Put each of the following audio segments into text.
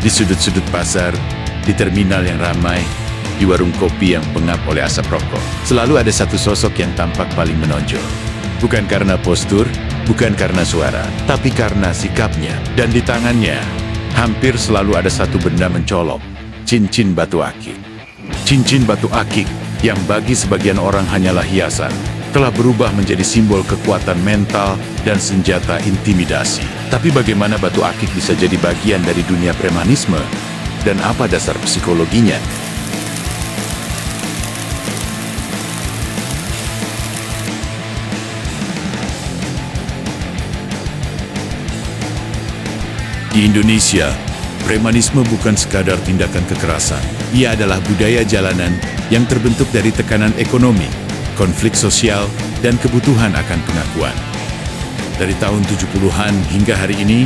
Di sudut-sudut pasar, di terminal yang ramai, di warung kopi yang pengap oleh asap rokok, selalu ada satu sosok yang tampak paling menonjol. Bukan karena postur, bukan karena suara, tapi karena sikapnya. Dan di tangannya, hampir selalu ada satu benda mencolok, cincin batu akik. Cincin batu akik, yang bagi sebagian orang hanyalah hiasan, telah berubah menjadi simbol kekuatan mental dan senjata intimidasi. Tapi bagaimana batu akik bisa jadi bagian dari dunia premanisme? Dan apa dasar psikologinya? Di Indonesia, premanisme bukan sekadar tindakan kekerasan. Ia adalah budaya jalanan yang terbentuk dari tekanan ekonomi, konflik sosial, dan kebutuhan akan pengakuan. Dari tahun 70-an hingga hari ini,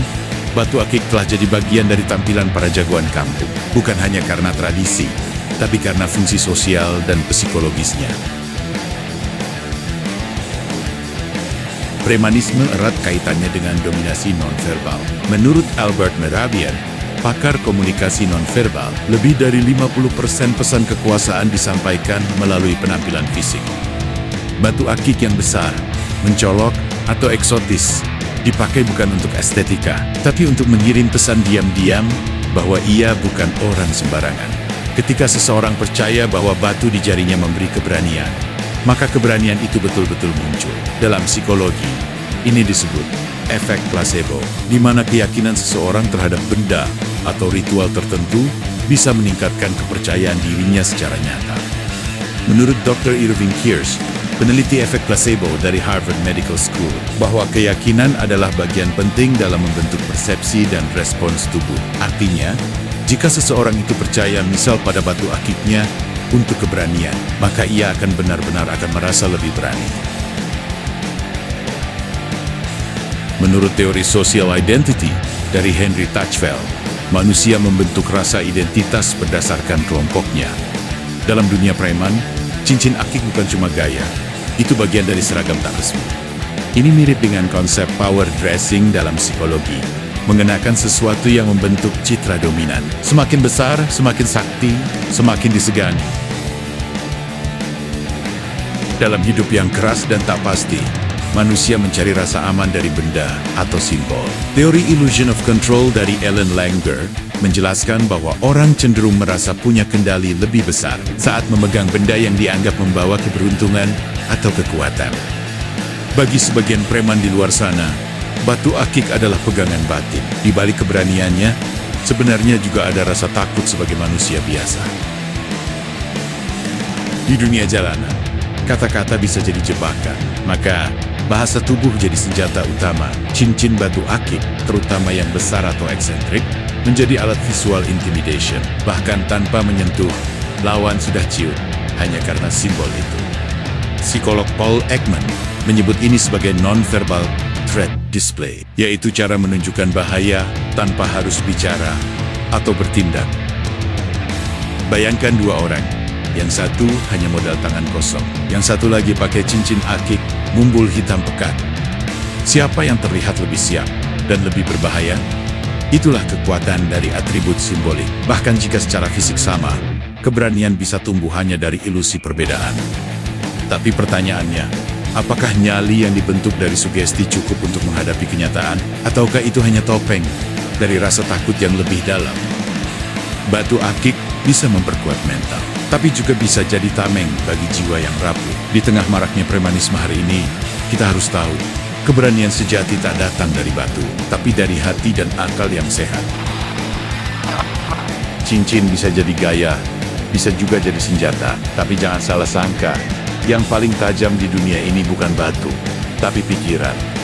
batu akik telah jadi bagian dari tampilan para jagoan kampung. Bukan hanya karena tradisi, tapi karena fungsi sosial dan psikologisnya. Premanisme erat kaitannya dengan dominasi nonverbal. Menurut Albert Mehrabian, pakar komunikasi nonverbal, lebih dari 50% pesan kekuasaan disampaikan melalui penampilan fisik. Batu akik yang besar, mencolok, atau eksotis dipakai bukan untuk estetika, tapi untuk mengirim pesan diam-diam bahwa ia bukan orang sembarangan. Ketika seseorang percaya bahwa batu di jarinya memberi keberanian, maka keberanian itu betul-betul muncul. Dalam psikologi, ini disebut efek placebo, di mana keyakinan seseorang terhadap benda atau ritual tertentu bisa meningkatkan kepercayaan dirinya secara nyata. Menurut Dr. Irving Kirsch, peneliti efek placebo dari Harvard Medical School, bahwa keyakinan adalah bagian penting dalam membentuk persepsi dan respons tubuh. Artinya, jika seseorang itu percaya misal pada batu akiknya untuk keberanian, maka ia akan benar-benar akan merasa lebih berani. Menurut teori social identity dari Henry Tajfel, manusia membentuk rasa identitas berdasarkan kelompoknya. Dalam dunia preman, cincin akik bukan cuma gaya, itu bagian dari seragam tak resmi. Ini mirip dengan konsep power dressing dalam psikologi, mengenakan sesuatu yang membentuk citra dominan. Semakin besar, semakin sakti, semakin disegani. Dalam hidup yang keras dan tak pasti, manusia mencari rasa aman dari benda atau simbol. Teori illusion of control dari Ellen Langer menjelaskan bahwa orang cenderung merasa punya kendali lebih besar saat memegang benda yang dianggap membawa keberuntungan atau kekuatan. Bagi sebagian preman di luar sana, batu akik adalah pegangan batin. Di balik keberaniannya, sebenarnya juga ada rasa takut sebagai manusia biasa. Di dunia jalanan, kata-kata bisa jadi jebakan, maka bahasa tubuh jadi senjata utama. Cincin batu akik, terutama yang besar atau eksentrik, menjadi alat visual intimidation. Bahkan tanpa menyentuh, lawan sudah ciut hanya karena simbol itu. Psikolog Paul Ekman menyebut ini sebagai non-verbal threat display, yaitu cara menunjukkan bahaya tanpa harus bicara atau bertindak. Bayangkan dua orang, yang satu hanya modal tangan kosong, yang satu lagi pakai cincin akik, mumbul hitam pekat. Siapa yang terlihat lebih siap dan lebih berbahaya? Itulah kekuatan dari atribut simbolik. Bahkan jika secara fisik sama, keberanian bisa tumbuh hanya dari ilusi perbedaan. Tapi pertanyaannya, apakah nyali yang dibentuk dari sugesti cukup untuk menghadapi kenyataan? Ataukah itu hanya topeng dari rasa takut yang lebih dalam? Batu akik bisa memperkuat mental, tapi juga bisa jadi tameng bagi jiwa yang rapuh. Di tengah maraknya premanisme hari ini, kita harus tahu, keberanian sejati tak datang dari batu, tapi dari hati dan akal yang sehat. Cincin bisa jadi gaya, bisa juga jadi senjata, tapi jangan salah sangka, yang paling tajam di dunia ini bukan batu, tapi pikiran.